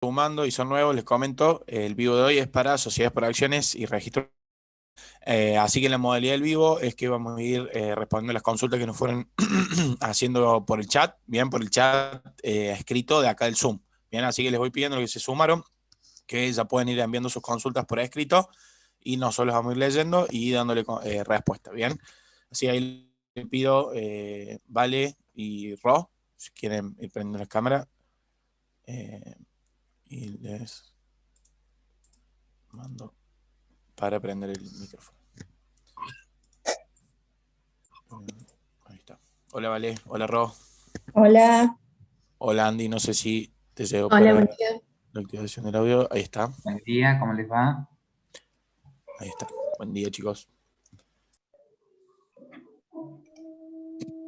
sumando y son nuevos, les comento, el vivo de hoy es para sociedades por acciones y registro. Así que la modalidad del vivo es que vamos a ir respondiendo las consultas que nos fueron haciendo por el chat, bien, por el chat escrito de acá del Zoom. Bien, así que les voy pidiendo que se sumaron, que ya pueden ir enviando sus consultas por escrito y nosotros las vamos a ir leyendo y dándole respuesta, bien. Así ahí les pido, Vale y Ro, si quieren ir prendiendo la cámara. Y les mando para prender el micrófono. Ahí está. Hola, Vale. Hola, Ro. Hola, Hola, Andy. No sé si te llegó hola, para buen día. la activación del audio. Ahí está. Buen día, ¿cómo les va? Ahí está. Buen día, chicos.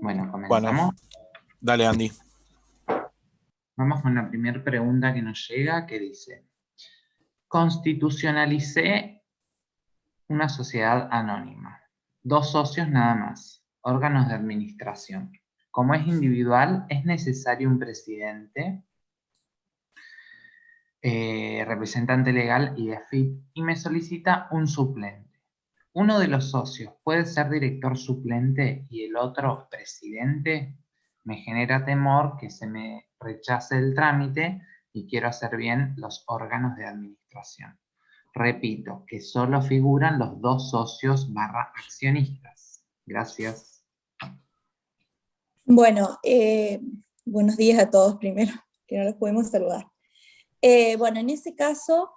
Bueno, Bueno, comenzamos. dale, Andy. Vamos con la primera pregunta que nos llega, que dice: constitucionalicé una sociedad anónima. 2 socios nada más, órganos de administración. Como es individual, es necesario un presidente, representante legal y de AFIP, y me solicita un suplente. Uno de los socios puede ser director suplente y el otro presidente. Me genera temor que se me rechace el trámite y quiero hacer bien los órganos de administración. Repito, que solo figuran los 2 socios barra accionistas. Gracias. Bueno, buenos días a todos primero, que no los podemos saludar. Bueno, en ese caso,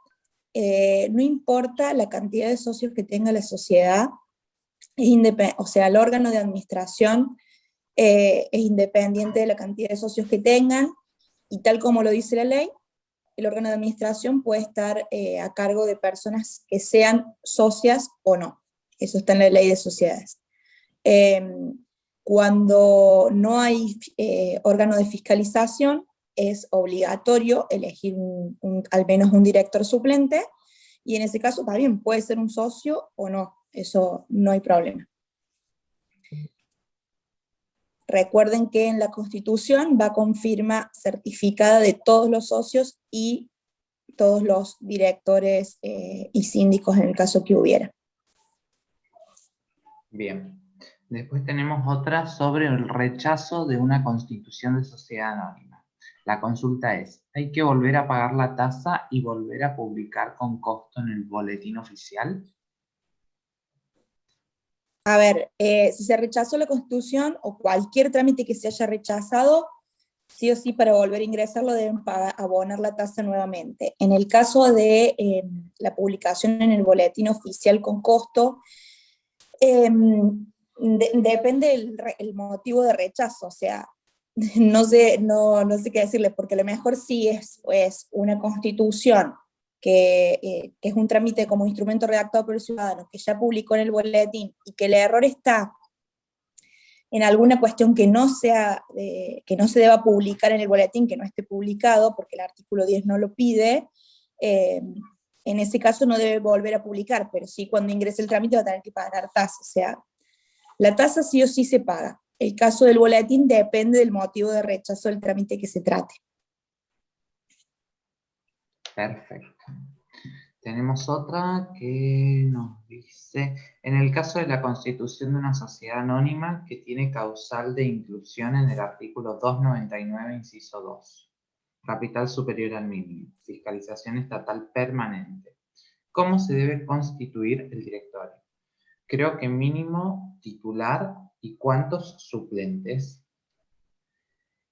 no importa la cantidad de socios que tenga la sociedad, o sea, el órgano de administración es independiente de la cantidad de socios que tengan, y tal como lo dice la ley, el órgano de administración puede estar a cargo de personas que sean socias o no. Eso está en la ley de sociedades. Cuando no hay órgano de fiscalización, es obligatorio elegir al menos un director suplente, y en ese caso también puede ser un socio o no, eso no hay problema. Recuerden que en la Constitución va con firma certificada de todos los socios y todos los directores y síndicos en el caso que hubiera. Bien. Después tenemos otra sobre el rechazo de una constitución de sociedad anónima. La consulta es: ¿hay que volver a pagar la tasa y volver a publicar con costo en el boletín oficial? A ver, si se rechazó la Constitución o cualquier trámite que se haya rechazado, sí o sí para volver a ingresarlo deben abonar la tasa nuevamente. En el caso de la publicación en el boletín oficial con costo, depende el motivo de rechazo, o sea, no sé qué decirles, porque a lo mejor sí es una constitución que es un trámite como instrumento redactado por el ciudadano, que ya publicó en el boletín, y que el error está en alguna cuestión que no que no se deba publicar en el boletín, que no esté publicado, porque el artículo 10 no lo pide, en ese caso no debe volver a publicar, pero sí cuando ingrese el trámite va a tener que pagar tasa, o sea, la tasa sí o sí se paga. El caso del boletín depende del motivo de rechazo del trámite que se trate. Perfecto. Tenemos otra que nos dice: en el caso de la constitución de una sociedad anónima que tiene causal de inclusión en el artículo 299, inciso 2, capital superior al mínimo, fiscalización estatal permanente, ¿cómo se debe constituir el directorio? Creo que mínimo titular y cuántos suplentes.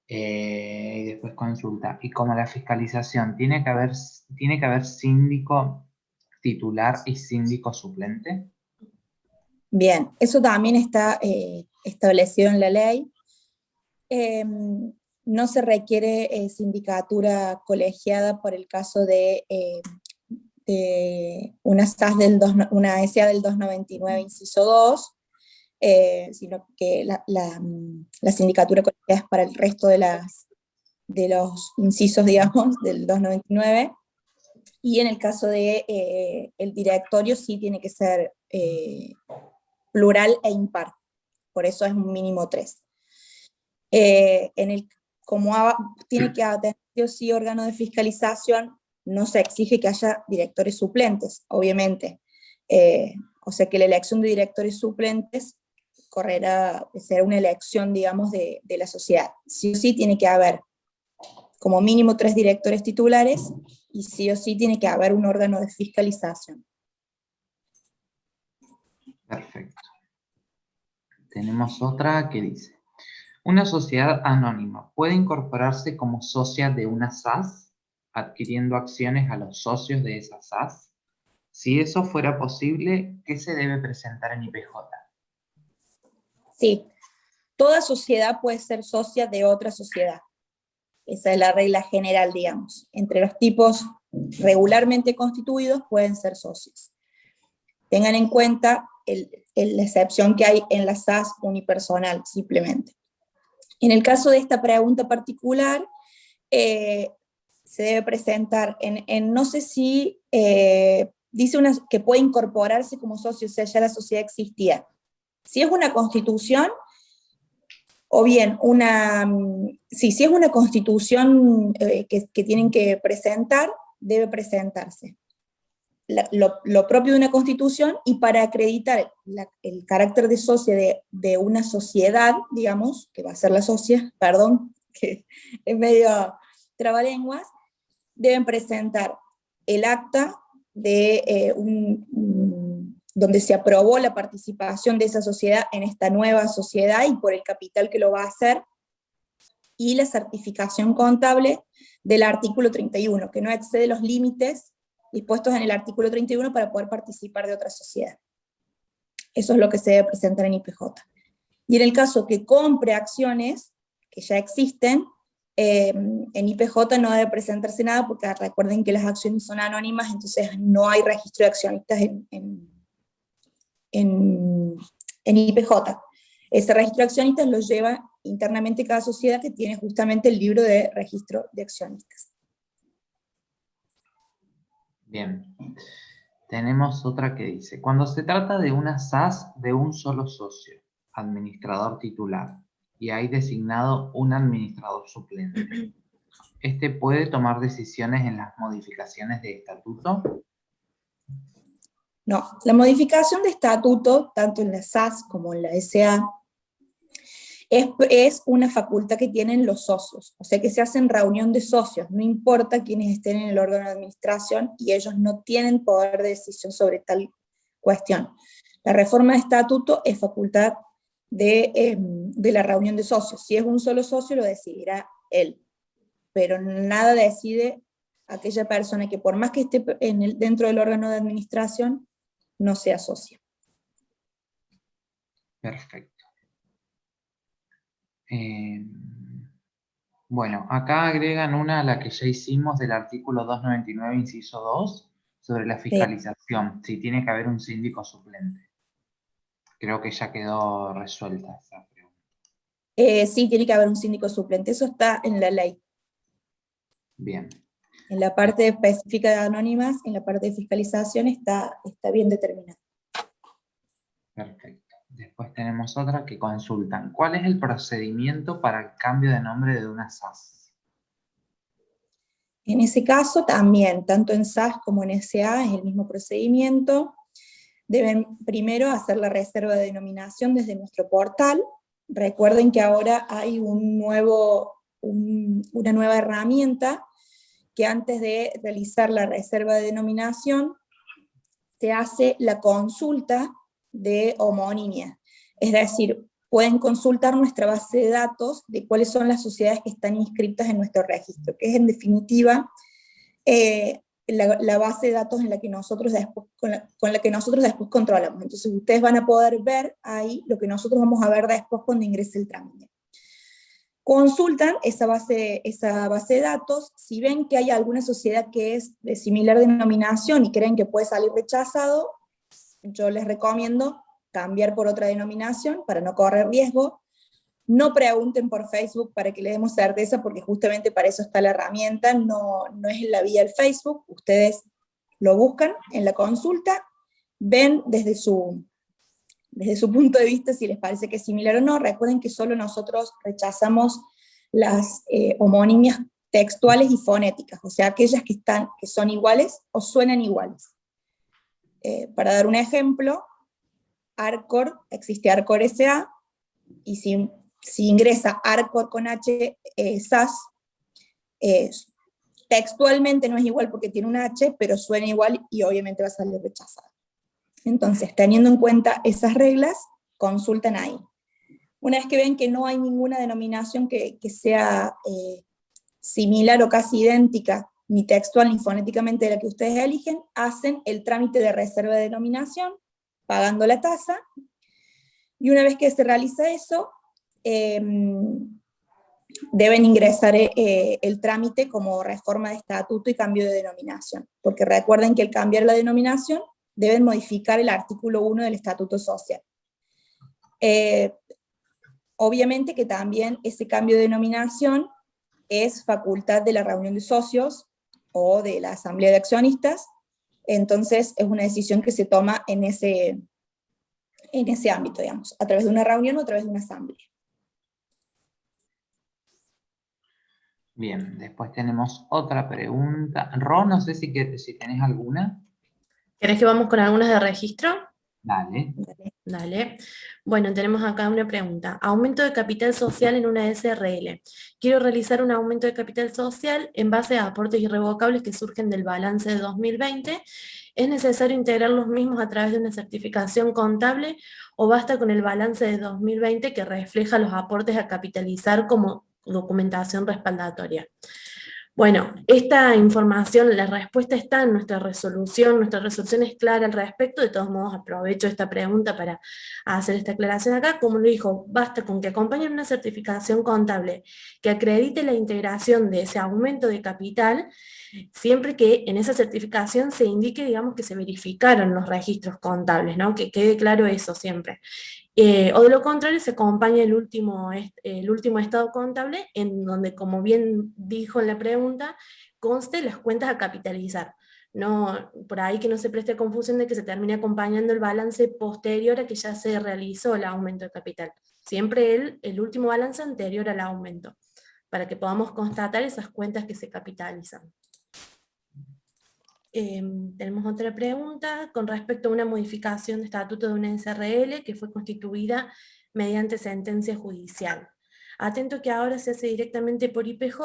Y después consulta. Y como la fiscalización, tiene que haber síndico titular y síndico suplente? Bien, eso también está establecido en la ley. No se requiere sindicatura colegiada por el caso de una una SA del 299, inciso 2, sino que la sindicatura colegiada es para el resto de los incisos, digamos, del 299, y en el caso de el directorio sí tiene que ser plural e impar, por eso es un mínimo 3. En el como tiene que tener sí o sí órgano de fiscalización, no se exige que haya directores suplentes, obviamente. O sea que la elección de directores suplentes será una elección, digamos, de la sociedad. Sí o sí tiene que haber como mínimo 3 directores titulares, y sí o sí tiene que haber un órgano de fiscalización. Perfecto. Tenemos otra que dice: una sociedad anónima puede incorporarse como socia de una SAS, adquiriendo acciones a los socios de esa SAS. Si eso fuera posible, ¿qué se debe presentar en IPJ? Sí, toda sociedad puede ser socia de otra sociedad. Esa es la regla general, digamos. Entre los tipos regularmente constituidos pueden ser socios. Tengan en cuenta la excepción que hay en la SAS unipersonal, simplemente. En el caso de esta pregunta particular, se debe presentar no sé si dice que puede incorporarse como socio, o sea, ya la sociedad existía. Si es una constitución, o bien si es una constitución que tienen que presentar, debe presentarse lo propio de una constitución, y para acreditar el carácter de socia de una sociedad, digamos, que va a ser la socia, perdón, que es medio trabalenguas, deben presentar el acta de donde se aprobó la participación de esa sociedad en esta nueva sociedad y por el capital que lo va a hacer, y la certificación contable del artículo 31, que no excede los límites dispuestos en el artículo 31 para poder participar de otra sociedad. Eso es lo que se debe presentar en IPJ. Y en el caso que compre acciones que ya existen, en IPJ no debe presentarse nada, porque recuerden que las acciones son anónimas, entonces no hay registro de accionistas en IPJ. Ese registro de accionistas lo lleva internamente cada sociedad, que tiene justamente el libro de registro de accionistas. Bien. Tenemos otra que dice: cuando se trata de una SAS de un solo socio, administrador titular, y hay designado un administrador suplente, ¿este puede tomar decisiones en las modificaciones de estatuto? No, la modificación de estatuto, tanto en la SAS como en la SA, es una facultad que tienen los socios, o sea que se hacen reunión de socios, no importa quiénes estén en el órgano de administración, y ellos no tienen poder de decisión sobre tal cuestión. La reforma de estatuto es facultad de la reunión de socios. Si es un solo socio, lo decidirá él, pero nada decide aquella persona que, por más que esté dentro del órgano de administración, no sea socio. Perfecto. Bueno, acá agregan una a la que ya hicimos del artículo 299, inciso 2, sobre la fiscalización, si tiene que haber un síndico suplente. Creo que ya quedó resuelta esa pregunta. Sí, tiene que haber un síndico suplente, eso está en la ley. Bien. En la parte específica de anónimas, en la parte de fiscalización está bien determinado. Perfecto. Después tenemos otra que consultan: ¿cuál es el procedimiento para el cambio de nombre de una SAS? En ese caso también, tanto en SAS como en SA, es el mismo procedimiento. Deben primero hacer la reserva de denominación desde nuestro portal. Recuerden que ahora hay una nueva herramienta, que antes de realizar la reserva de denominación, se hace la consulta de homonimia. Es decir, pueden consultar nuestra base de datos de cuáles son las sociedades que están inscritas en nuestro registro, que es en definitiva la base de datos en la que nosotros después, con la que nosotros después controlamos. Entonces ustedes van a poder ver ahí lo que nosotros vamos a ver después cuando ingrese el trámite. Consultan esa base de datos. Si ven que hay alguna sociedad que es de similar denominación y creen que puede salir rechazado, yo les recomiendo cambiar por otra denominación para no correr riesgo. No pregunten por Facebook para que les demos certeza, porque justamente para eso está la herramienta, no es en la vía del Facebook. Ustedes lo buscan en la consulta, ven desde su punto de vista si les parece que es similar o no. Recuerden que solo nosotros rechazamos las homonimias textuales y fonéticas, o sea, aquellas que son iguales o suenan iguales. Para dar un ejemplo, Arcor, existe Arcor SA, y si ingresa Arcor con H, SAS, textualmente no es igual porque tiene un H, pero suena igual y obviamente va a salir rechazada. Entonces, teniendo en cuenta esas reglas, consultan ahí. Una vez que ven que no hay ninguna denominación que sea similar o casi idéntica, ni textual ni fonéticamente de la que ustedes eligen, hacen el trámite de reserva de denominación, pagando la tasa, y una vez que se realiza eso, deben ingresar el trámite como reforma de estatuto y cambio de denominación, porque recuerden que al cambiar la denominación, deben modificar el artículo 1 del Estatuto Social. Obviamente que también ese cambio de denominación es facultad de la reunión de socios o de la asamblea de accionistas, entonces es una decisión que se toma en ese ámbito, digamos, a través de una reunión o a través de una asamblea. Bien, después tenemos otra pregunta. Ro, no sé si tenés alguna. ¿Querés que vamos con algunas de registro? Dale. Dale. Bueno, tenemos acá una pregunta. Aumento de capital social en una SRL. Quiero realizar un aumento de capital social en base a aportes irrevocables que surgen del balance de 2020. ¿Es necesario integrar los mismos a través de una certificación contable o basta con el balance de 2020 que refleja los aportes a capitalizar como documentación respaldatoria? Bueno, esta información, la respuesta está en nuestra resolución es clara al respecto, de todos modos aprovecho esta pregunta para hacer esta aclaración acá. Como lo dijo, basta con que acompañe una certificación contable que acredite la integración de ese aumento de capital, siempre que en esa certificación se indique, digamos, que se verificaron los registros contables, ¿no? Que quede claro eso siempre. O de lo contrario, se acompaña el último estado contable, en donde, como bien dijo en la pregunta, conste las cuentas a capitalizar. No, por ahí que no se preste confusión de que se termine acompañando el balance posterior a que ya se realizó el aumento de capital. Siempre el último balance anterior al aumento, para que podamos constatar esas cuentas que se capitalizan. Tenemos otra pregunta con respecto a una modificación de estatuto de una SRL que fue constituida mediante sentencia judicial. Atento que ahora se hace directamente por IPJ,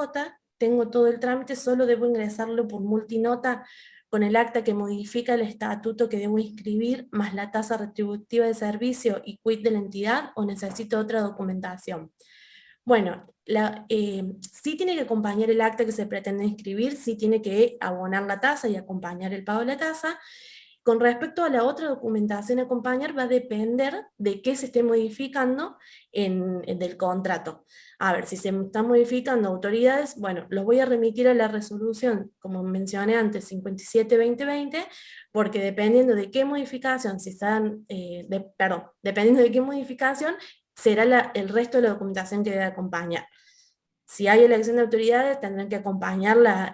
tengo todo el trámite, solo debo ingresarlo por multinota con el acta que modifica el estatuto que debo inscribir, más la tasa retributiva de servicio y quit de la entidad, o necesito otra documentación. Bueno, sí tiene que acompañar el acta que se pretende inscribir, sí tiene que abonar la tasa y acompañar el pago de la tasa. Con respecto a la otra documentación a acompañar, va a depender de qué se esté modificando del contrato. A ver, si se están modificando autoridades, bueno, los voy a remitir a la resolución, como mencioné antes, 57-2020, porque dependiendo de qué modificación, dependiendo de qué modificación, será el resto de la documentación que debe acompañar. Si hay elección de autoridades, tendrán que acompañar la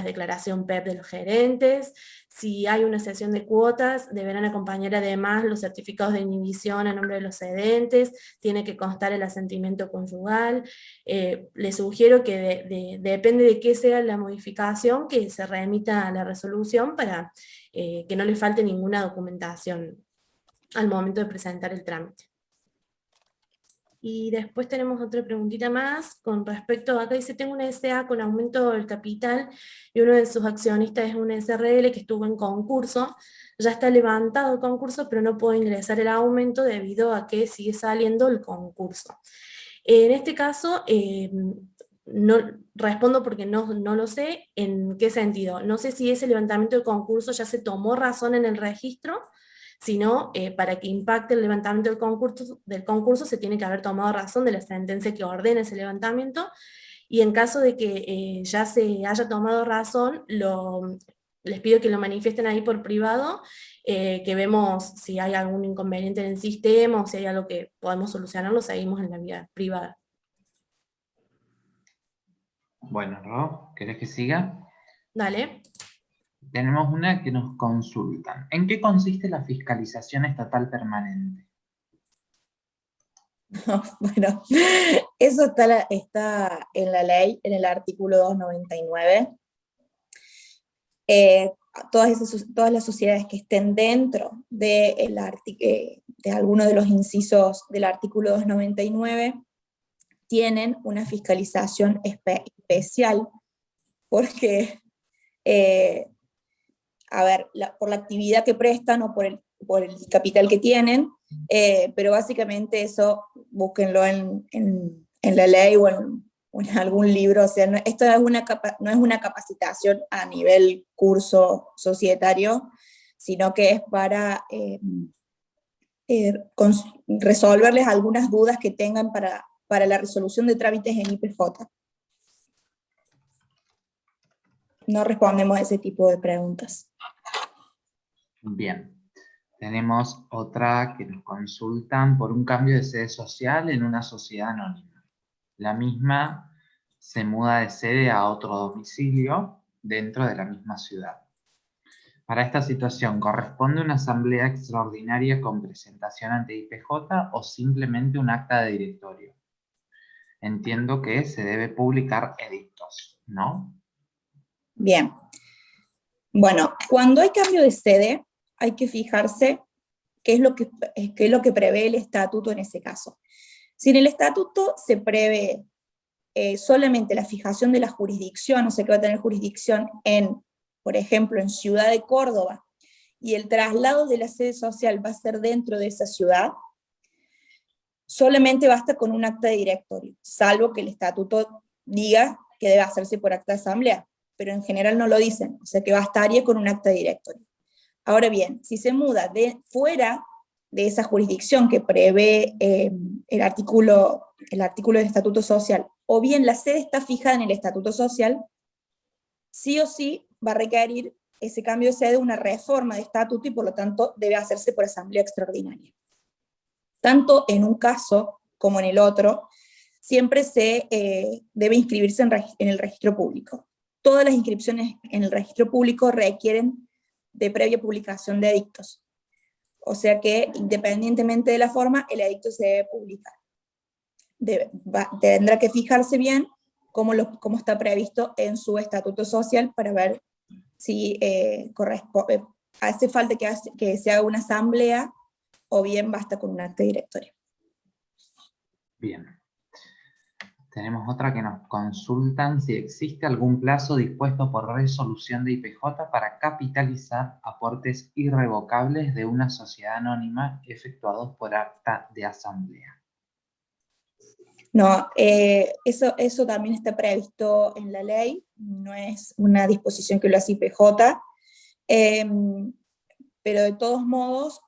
declaración PEP de los gerentes. Si hay una cesión de cuotas, deberán acompañar además los certificados de inhibición a nombre de los cedentes, tiene que constar el asentimiento conyugal. Les sugiero que depende de qué sea la modificación, que se remita a la resolución para que no le falte ninguna documentación al momento de presentar el trámite. Y después tenemos otra preguntita más con respecto, acá dice, tengo una SA con aumento del capital y uno de sus accionistas es una SRL que estuvo en concurso, ya está levantado el concurso, pero no puedo ingresar el aumento debido a que sigue saliendo el concurso. En este caso, no respondo porque no lo sé. ¿En qué sentido? No sé si ese levantamiento del concurso ya se tomó razón en el registro, sino para que impacte el levantamiento del concurso se tiene que haber tomado razón de la sentencia que ordena ese levantamiento, y en caso de que ya se haya tomado razón, les pido que lo manifiesten ahí por privado, que vemos si hay algún inconveniente en el sistema o si hay algo que podemos solucionarlo, seguimos en la vía privada. Bueno, Ro, ¿querés que siga? Dale. Tenemos una que nos consultan. ¿En qué consiste la fiscalización estatal permanente? Bueno, eso está en la ley, en el artículo 299. Todas las sociedades que estén dentro de alguno de los incisos del artículo 299 tienen una fiscalización especial, porque, por la actividad que prestan o por el capital que tienen, pero básicamente eso búsquenlo en la ley o en algún libro. O sea, esto no es una capacitación a nivel curso societario, sino que es para resolverles algunas dudas que tengan para la resolución de trámites en IPJ. No respondemos a ese tipo de preguntas. Bien. Tenemos otra que nos consultan por un cambio de sede social en una sociedad anónima. La misma se muda de sede a otro domicilio dentro de la misma ciudad. Para esta situación, ¿corresponde una asamblea extraordinaria con presentación ante IPJ o simplemente un acta de directorio? Entiendo que se debe publicar edictos, ¿no? Bien. Bueno, cuando hay cambio de sede, hay que fijarse qué es lo que prevé el estatuto en ese caso. Si en el estatuto se prevé solamente la fijación de la jurisdicción, o sea que va a tener jurisdicción por ejemplo, en Ciudad de Córdoba, y el traslado de la sede social va a ser dentro de esa ciudad, solamente basta con un acta de directorio, salvo que el estatuto diga que debe hacerse por acta de asamblea, pero en general no lo dicen, o sea que bastaría con un acta de directorio. Ahora bien, si se muda fuera de esa jurisdicción que prevé el artículo del estatuto social, o bien la sede está fijada en el estatuto social, sí o sí va a requerir ese cambio de sede una reforma de estatuto y por lo tanto debe hacerse por asamblea extraordinaria. Tanto en un caso como en el otro, siempre se debe inscribirse en el registro público. Todas las inscripciones en el registro público requieren de previa publicación de edictos. O sea que, independientemente de la forma, el edicto se debe publicar. Tendrá que fijarse bien cómo está previsto en su estatuto social para ver si hace falta que se haga una asamblea o bien basta con un acta directorio. Bien. Tenemos otra que nos consultan si existe algún plazo dispuesto por resolución de IPJ para capitalizar aportes irrevocables de una sociedad anónima efectuados por acta de asamblea. No, eso también está previsto en la ley, no es una disposición que lo hace IPJ, pero de todos modos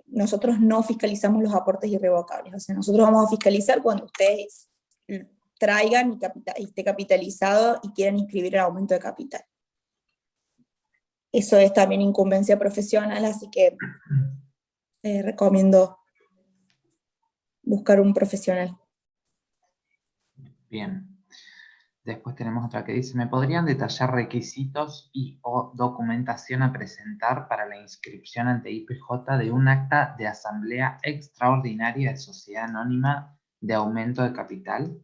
nosotros no fiscalizamos los aportes irrevocables. O sea, nosotros vamos a fiscalizar cuando ustedes traigan y esté capitalizado y quieran inscribir el aumento de capital. Eso es también incumbencia profesional, así que recomiendo buscar un profesional. Bien. Después tenemos otra que dice, ¿me podrían detallar requisitos o documentación a presentar para la inscripción ante IPJ de un acta de asamblea extraordinaria de sociedad anónima de aumento de capital?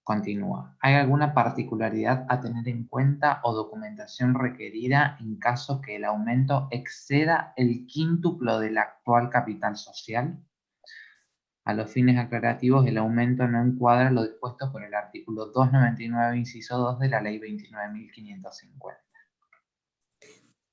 Continúa. ¿Hay alguna particularidad a tener en cuenta o documentación requerida en caso que el aumento exceda el quíntuplo del actual capital social? A los fines aclarativos, el aumento no encuadra lo dispuesto por el artículo 299, inciso 2 de la ley 29.550.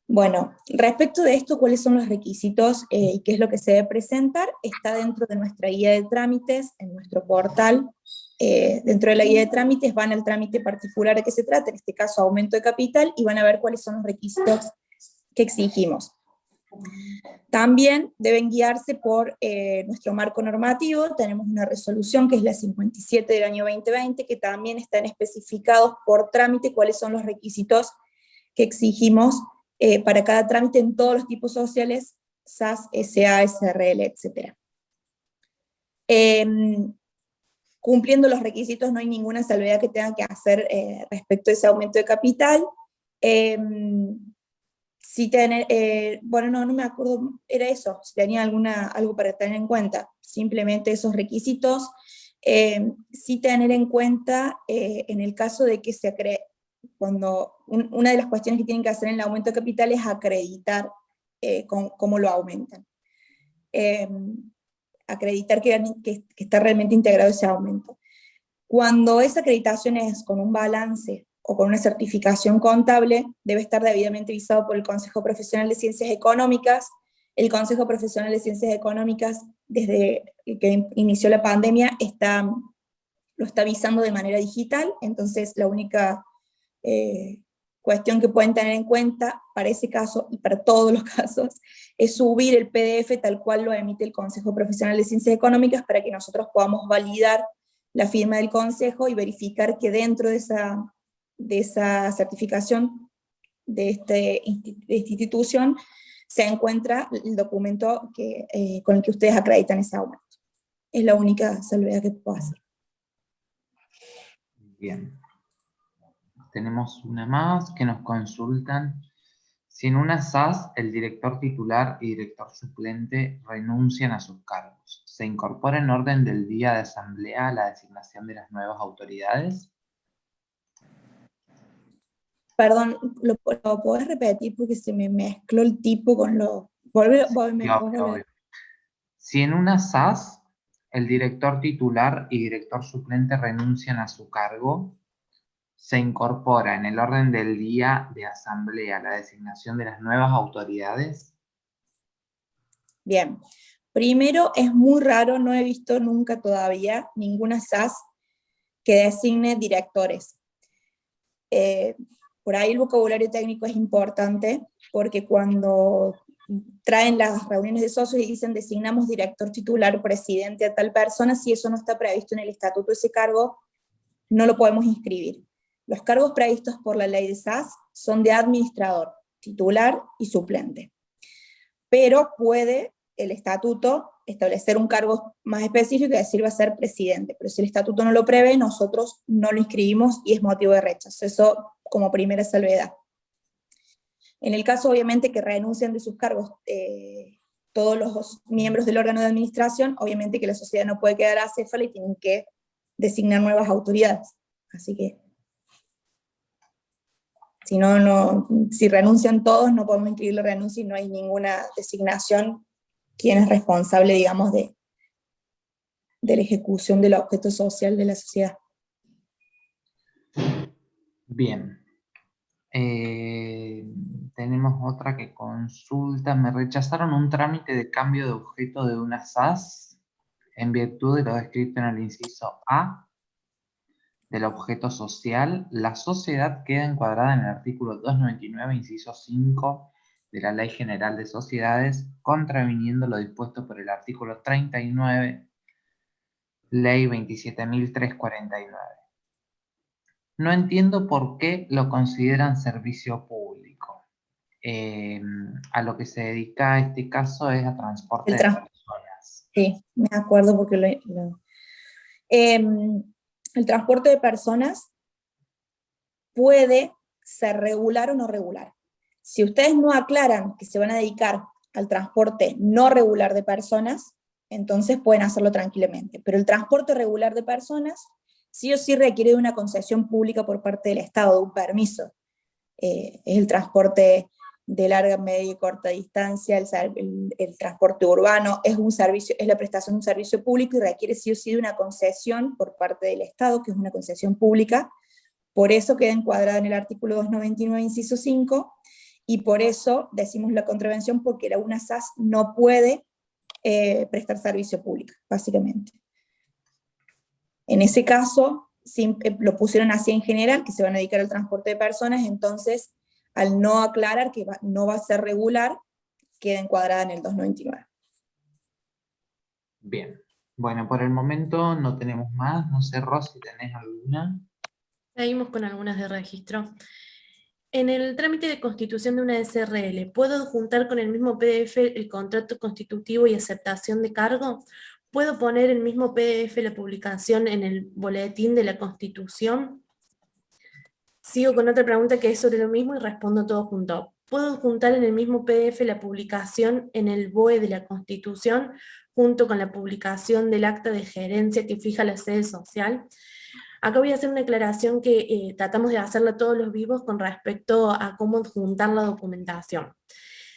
Bueno, respecto de esto, ¿cuáles son los requisitos y qué es lo que se debe presentar? Está dentro de nuestra guía de trámites, en nuestro portal. Dentro de la guía de trámites van al trámite particular de que se trata, en este caso aumento de capital, y van a ver cuáles son los requisitos que exigimos. También deben guiarse por nuestro marco normativo. Tenemos una resolución que es la 57 del año 2020, que también están especificados por trámite cuáles son los requisitos que exigimos para cada trámite en todos los tipos sociales, SAS, SA, SRL, etc. Cumpliendo los requisitos no hay ninguna salvedad que tengan que hacer respecto a ese aumento de capital. sí tener, bueno, no me acuerdo, era eso, si tenía algo para tener en cuenta, simplemente esos requisitos. Sí tener en cuenta en el caso de que cuando una de las cuestiones que tienen que hacer en el aumento de capital es acreditar cómo lo aumentan. Acreditar que está realmente integrado ese aumento. Cuando esa acreditación es con un balance o con una certificación contable, debe estar debidamente visado por el Consejo Profesional de Ciencias Económicas. El Consejo Profesional de Ciencias Económicas, desde que inició la pandemia, lo está visando de manera digital, entonces la única cuestión que pueden tener en cuenta para ese caso y para todos los casos es subir el PDF tal cual lo emite el Consejo Profesional de Ciencias Económicas para que nosotros podamos validar la firma del Consejo y verificar que dentro de esa certificación de esta institución se encuentra el documento con el que ustedes acreditan ese aumento. Es la única salvedad que puedo hacer. Bien. Tenemos una más que nos consultan. Si en una SAS el director titular y director suplente renuncian a sus cargos, ¿se incorpora en orden del día de asamblea la designación de las nuevas autoridades? Perdón, ¿lo podés repetir? Porque se me mezcló el tipo con lo... Obvio. Si en una SAS el director titular y director suplente renuncian a su cargo, ¿se incorpora en el orden del día de asamblea la designación de las nuevas autoridades? Bien. Primero, es muy raro, no he visto nunca todavía ninguna SAS que designe directores. Por ahí el vocabulario técnico es importante, porque cuando traen las reuniones de socios y dicen designamos director titular, presidente a tal persona, si eso no está previsto en el estatuto, ese cargo no lo podemos inscribir. Los cargos previstos por la ley de SAS son de administrador, titular y suplente. Pero puede el estatuto establecer un cargo más específico y decir va a ser presidente, pero si el estatuto no lo prevé, nosotros no lo inscribimos y es motivo de rechazo. Eso como primera salvedad. En el caso, obviamente, que renuncian de sus cargos todos los miembros del órgano de administración, obviamente que la sociedad no puede quedar acéfala y tienen que designar nuevas autoridades. Así que, si renuncian todos, no podemos inscribir la renuncia y no hay ninguna designación quién es responsable, digamos, de la ejecución del objeto social de la sociedad. Bien. Tenemos otra que consulta. Me rechazaron un trámite de cambio de objeto de una SAS en virtud de lo descrito en el inciso A del objeto social. La sociedad queda encuadrada en el artículo 299, inciso 5 de la Ley General de Sociedades, contraviniendo lo dispuesto por el artículo 39, Ley 27.349. No entiendo por qué lo consideran servicio público. A lo que se dedica este caso es a transporte de personas. Sí, me acuerdo porque el transporte de personas puede ser regular o no regular. Si ustedes no aclaran que se van a dedicar al transporte no regular de personas, entonces pueden hacerlo tranquilamente. Pero el transporte regular de personas sí o sí requiere de una concesión pública por parte del Estado, de un permiso. Es el transporte de larga, media y corta distancia, el transporte urbano, es la prestación de un servicio público y requiere sí o sí de una concesión por parte del Estado, que es una concesión pública. Por eso queda encuadrada en el artículo 299, inciso 5, y por eso decimos la contravención, porque una SAS no puede prestar servicio público, básicamente. En ese caso, lo pusieron así en general, que se van a dedicar al transporte de personas, entonces, al no aclarar que no va a ser regular, queda encuadrada en el 299. Bien. Bueno, por el momento no tenemos más. No sé, Ros, si tenés alguna. Seguimos con algunas de registro. En el trámite de constitución de una SRL, ¿puedo adjuntar con el mismo PDF el contrato constitutivo y aceptación de cargo? ¿Puedo poner el mismo PDF la publicación en el boletín de la Constitución? Sigo con otra pregunta que es sobre lo mismo y respondo todo junto. puedo adjuntar en el mismo PDF la publicación en el BOE de la Constitución, junto con la publicación del acta de gerencia que fija la sede social. Acá voy a hacer una aclaración que tratamos de hacerla todos los vivos con respecto a cómo adjuntar la documentación.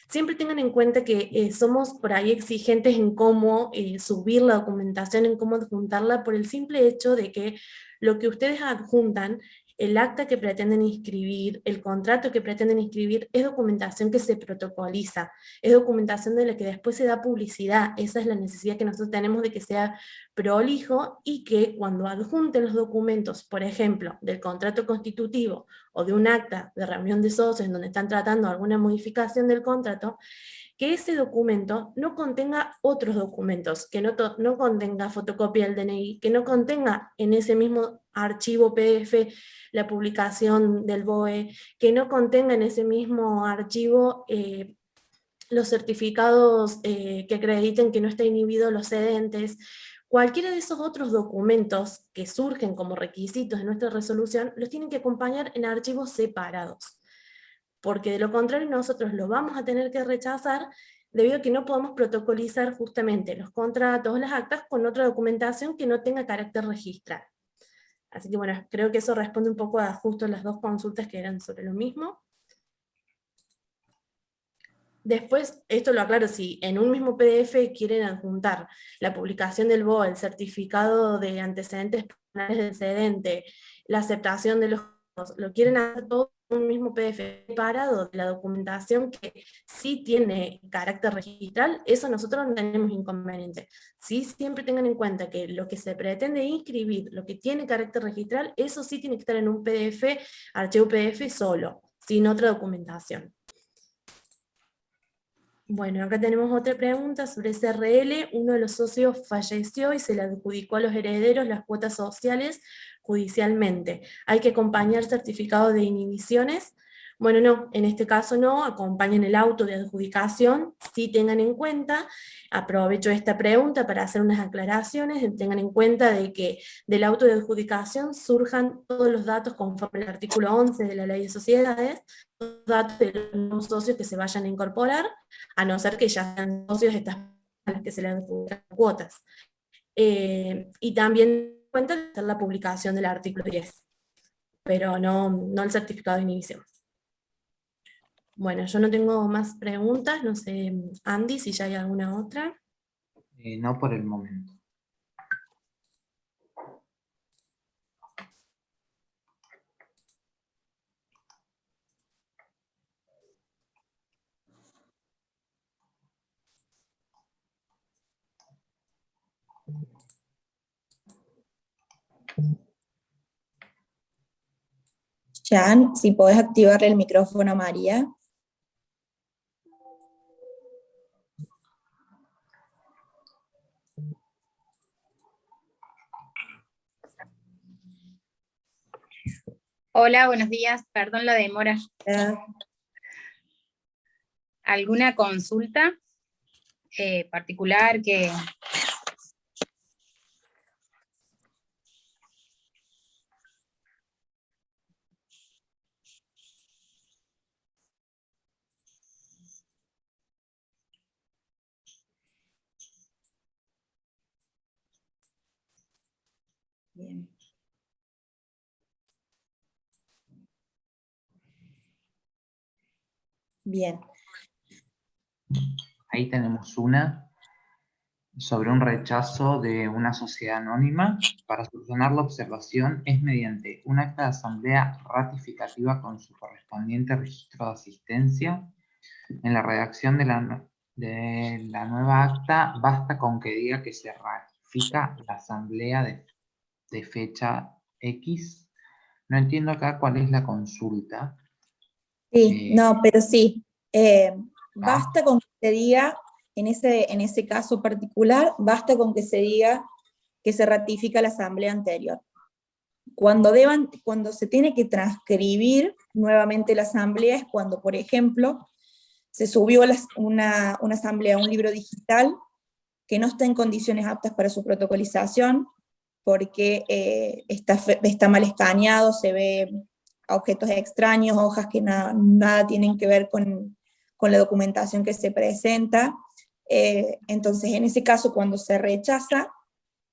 Siempre tengan en cuenta que somos por ahí exigentes en cómo subir la documentación, en cómo adjuntarla, por el simple hecho de que lo que ustedes adjuntan, el acta que pretenden inscribir, el contrato que pretenden inscribir, es documentación que se protocoliza, es documentación de la que después se da publicidad. Esa es la necesidad que nosotros tenemos de que sea prolijo y que cuando adjunten los documentos, por ejemplo, del contrato constitutivo o de un acta de reunión de socios en donde están tratando alguna modificación del contrato, que ese documento no contenga otros documentos, que no contenga fotocopia del DNI, que no contenga en ese mismo archivo PDF la publicación del BOE, que no contenga en ese mismo archivo los certificados que acrediten que no está inhibido los cedentes. Cualquiera de esos otros documentos que surgen como requisitos de nuestra resolución los tienen que acompañar en archivos separados, porque de lo contrario nosotros lo vamos a tener que rechazar debido a que no podemos protocolizar justamente los contratos, las actas con otra documentación que no tenga carácter registral. Así que bueno, creo que eso responde un poco a justo las dos consultas que eran sobre lo mismo. Después, esto lo aclaro, si en un mismo PDF quieren adjuntar la publicación del BOE, el certificado de antecedentes penales del cedente, la aceptación de los lo quieren hacer todo en un mismo PDF separado de la documentación que sí tiene carácter registral, eso nosotros no tenemos inconveniente. Sí, siempre tengan en cuenta que lo que se pretende inscribir, lo que tiene carácter registral, eso sí tiene que estar en un PDF, archivo PDF solo, sin otra documentación. Bueno, acá tenemos otra pregunta sobre SRL. Uno de los socios falleció y se le adjudicó a los herederos las cuotas sociales judicialmente. ¿Hay que acompañar certificado de inhibiciones? Bueno, no, en este caso no, acompañen el auto de adjudicación, sí tengan en cuenta, aprovecho esta pregunta para hacer unas aclaraciones, tengan en cuenta de que del auto de adjudicación surjan todos los datos conforme al artículo 11 de la Ley de Sociedades, los datos de los socios que se vayan a incorporar, a no ser que ya sean socios estas personas que se les adjudican cuotas. Y también cuenta de hacer la publicación del artículo 10, pero no el certificado de inhibición. Bueno, yo no tengo más preguntas, no sé, Andy, si ya hay alguna otra. No por el momento. Jan, si podés activarle el micrófono a María. Hola, buenos días. Perdón la demora. ¿Alguna consulta particular que... Bien. Bien. Ahí tenemos una sobre un rechazo de una sociedad anónima. Para solucionar la observación es mediante un acta de asamblea ratificativa con su correspondiente registro de asistencia. En la redacción de la nueva acta basta con que diga que se ratifica la asamblea de fecha X. No entiendo acá cuál es la consulta. Sí, no, pero sí. Basta con que se diga, en ese caso particular, basta con que se diga que se ratifica la asamblea anterior. Cuando se tiene que transcribir nuevamente la asamblea es cuando, por ejemplo, se subió una asamblea a un libro digital que no está en condiciones aptas para su protocolización, porque está mal escaneado, se ve objetos extraños, hojas que nada tienen que ver con la documentación que se presenta. Entonces, en ese caso, cuando se rechaza,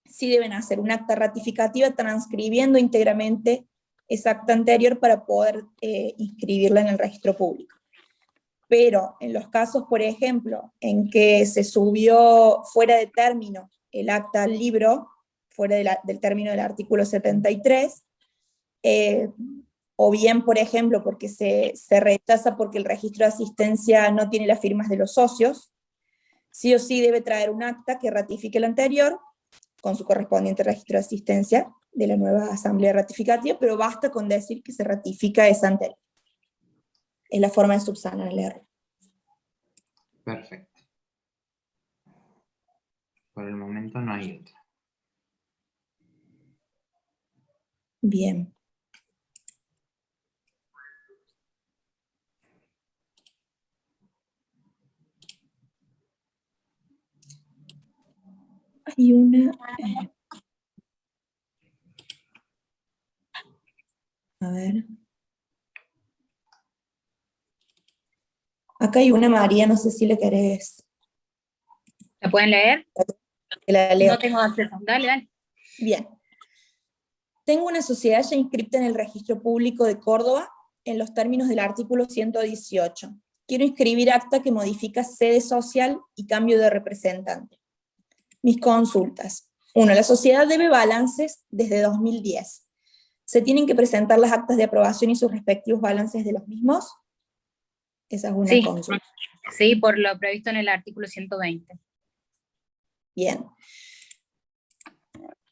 sí deben hacer un acta ratificativa transcribiendo íntegramente esa acta anterior para poder inscribirla en el registro público. Pero en los casos, por ejemplo, en que se subió fuera de término el acta al libro, fuera del término del artículo 73, o bien, por ejemplo, porque se rechaza porque el registro de asistencia no tiene las firmas de los socios, sí o sí debe traer un acta que ratifique el anterior, con su correspondiente registro de asistencia de la nueva asamblea ratificativa, pero basta con decir que se ratifica esa anterior. Es la forma de subsanar el error. Perfecto. Por el momento no hay otra. Bien. Hay una... a ver. Acá hay una, María, no sé si le querés. ¿La pueden leer? Que la leo. No tengo acceso. Dale, dale. Bien. Tengo una sociedad ya inscripta en el Registro Público de Córdoba en los términos del artículo 118. Quiero inscribir acta que modifica sede social y cambio de representante. Mis consultas. 1. La sociedad debe balances desde 2010. ¿Se tienen que presentar las actas de aprobación y sus respectivos balances de los mismos? Esa es una Sí. consulta. Sí, por lo previsto en el artículo 120. Bien.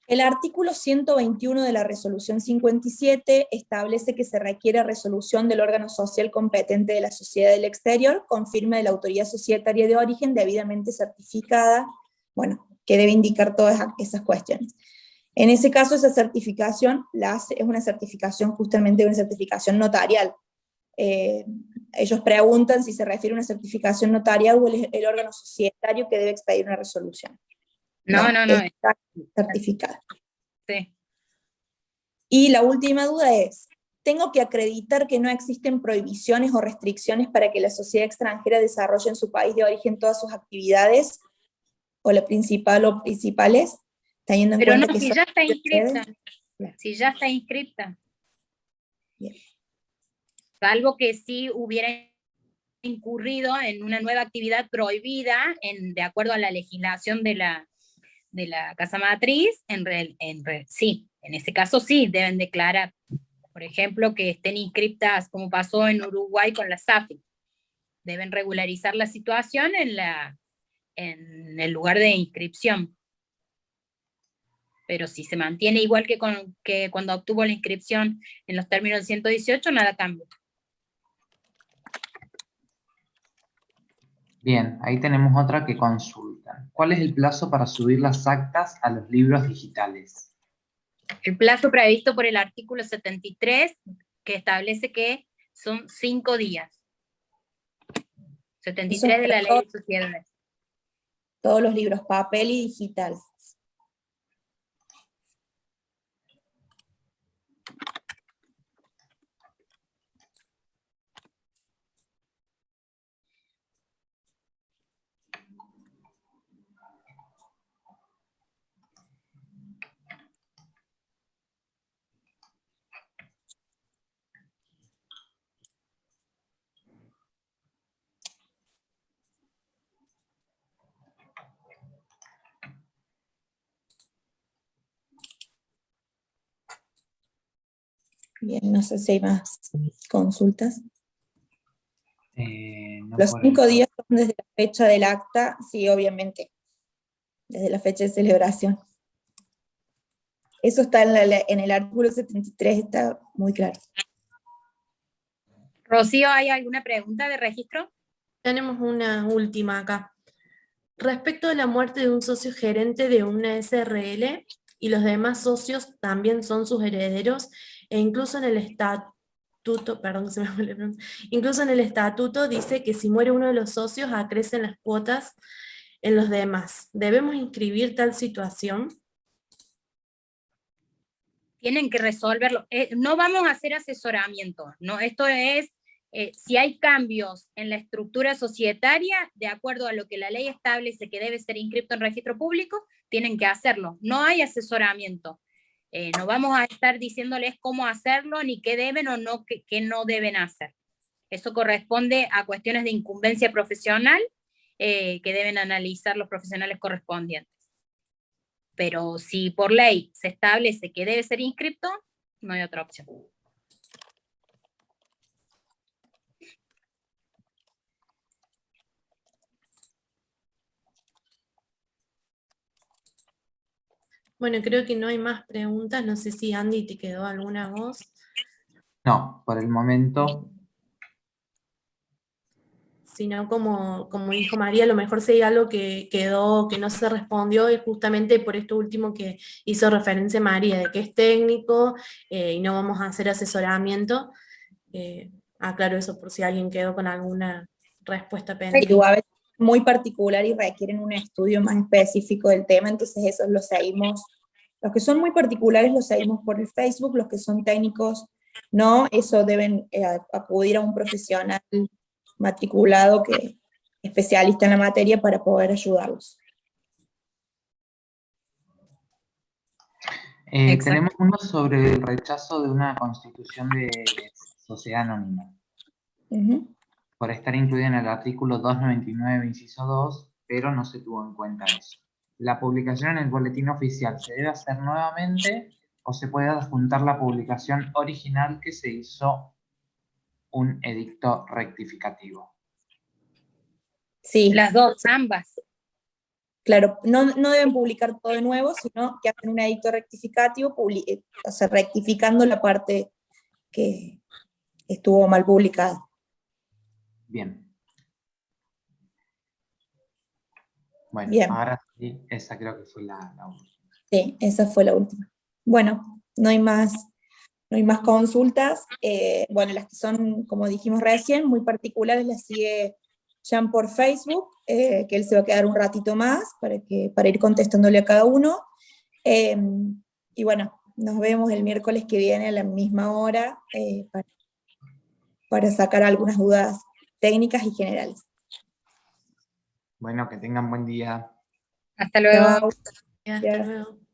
El artículo 121 de la resolución 57 establece que se requiere resolución del órgano social competente de la sociedad del exterior con firma de la autoridad societaria de origen debidamente certificada, bueno, que debe indicar todas esas cuestiones. En ese caso, esa certificación es una certificación, justamente una certificación notarial. Ellos preguntan si se refiere a una certificación notarial o el órgano societario que debe expedir una resolución. No. Está certificada. Sí. Y la última duda es, ¿tengo que acreditar que no existen prohibiciones o restricciones para que la sociedad extranjera desarrolle en su país de origen todas sus actividades, o la principal o principales, teniendo en Pero cuenta no, que si son ya está inscripta. Claro. Si ya está inscripta. Bien. Salvo que sí hubiera incurrido en una nueva actividad prohibida de acuerdo a la legislación de la casa matriz, sí, en ese caso sí, deben declarar, por ejemplo, que estén inscriptas, como pasó en Uruguay con la SAFI, deben regularizar la situación en el lugar de inscripción. Pero si se mantiene igual que cuando obtuvo la inscripción en los términos del 118, nada cambia. Bien, ahí tenemos otra que consultan. ¿Cuál es el plazo para subir las actas a los libros digitales? El plazo previsto por el artículo 73, que establece que son 5 días. 73 de la ley de sociedades. Todos los libros, papel y digital. Bien, no sé si hay más consultas. No Los por 5 el- días son desde la fecha del acta, sí, obviamente, desde la fecha de celebración. Eso está en el artículo 73, está muy claro. Rocío, ¿hay alguna pregunta de registro? Tenemos una última acá. Respecto de la muerte de un socio gerente de una SRL y los demás socios también son sus herederos, e incluso en el estatuto, perdón, se me fue la pronuncia, incluso en el estatuto dice que si muere uno de los socios acrecen las cuotas en los demás. ¿Debemos inscribir tal situación? tienen que resolverlo. No vamos a hacer asesoramiento, ¿no? Esto es, si hay cambios en la estructura societaria, de acuerdo a lo que la ley establece que debe ser inscrito en registro público, tienen que hacerlo. No hay asesoramiento. No vamos a estar diciéndoles cómo hacerlo, ni qué deben o no, qué no deben hacer. Eso corresponde a cuestiones de incumbencia profesional que deben analizar los profesionales correspondientes. Pero si por ley se establece que debe ser inscripto, no hay otra opción. Bueno, creo que no hay más preguntas. No sé si Andy te quedó alguna voz. No, por el momento. Sino como dijo María, a lo mejor si hay algo que quedó, que no se respondió, es justamente por esto último que hizo referencia María, de que es técnico y no vamos a hacer asesoramiento. Aclaro eso por si alguien quedó con alguna respuesta pendiente. A veces es muy particular y requieren un estudio más específico del tema, entonces esos los seguimos. Los que son muy particulares los seguimos por el Facebook, los que son técnicos no, eso deben acudir a un profesional matriculado que especialista en la materia para poder ayudarlos. Tenemos uno sobre el rechazo de una constitución de sociedad anónima. Por estar incluida en el artículo 299, inciso 2, pero no se tuvo en cuenta eso. ¿La publicación en el boletín oficial se debe hacer nuevamente o se puede adjuntar la publicación original que se hizo un edicto rectificativo? Sí. Las dos, ambas. Claro, no deben publicar todo de nuevo, sino que hacen un edicto rectificativo, o sea, rectificando la parte que estuvo mal publicada. Bien. Bueno, Bien. ahora sí, esa creo que fue la última. Sí, esa fue la última. Bueno, no hay más consultas. Bueno, las que son, como dijimos recién, muy particulares, las sigue Jan por Facebook, que él se va a quedar un ratito más para ir contestándole a cada uno. Y bueno, nos vemos el miércoles que viene a la misma hora para sacar algunas dudas técnicas y generales. Bueno, que tengan buen día. Hasta luego. Chao. Hasta luego.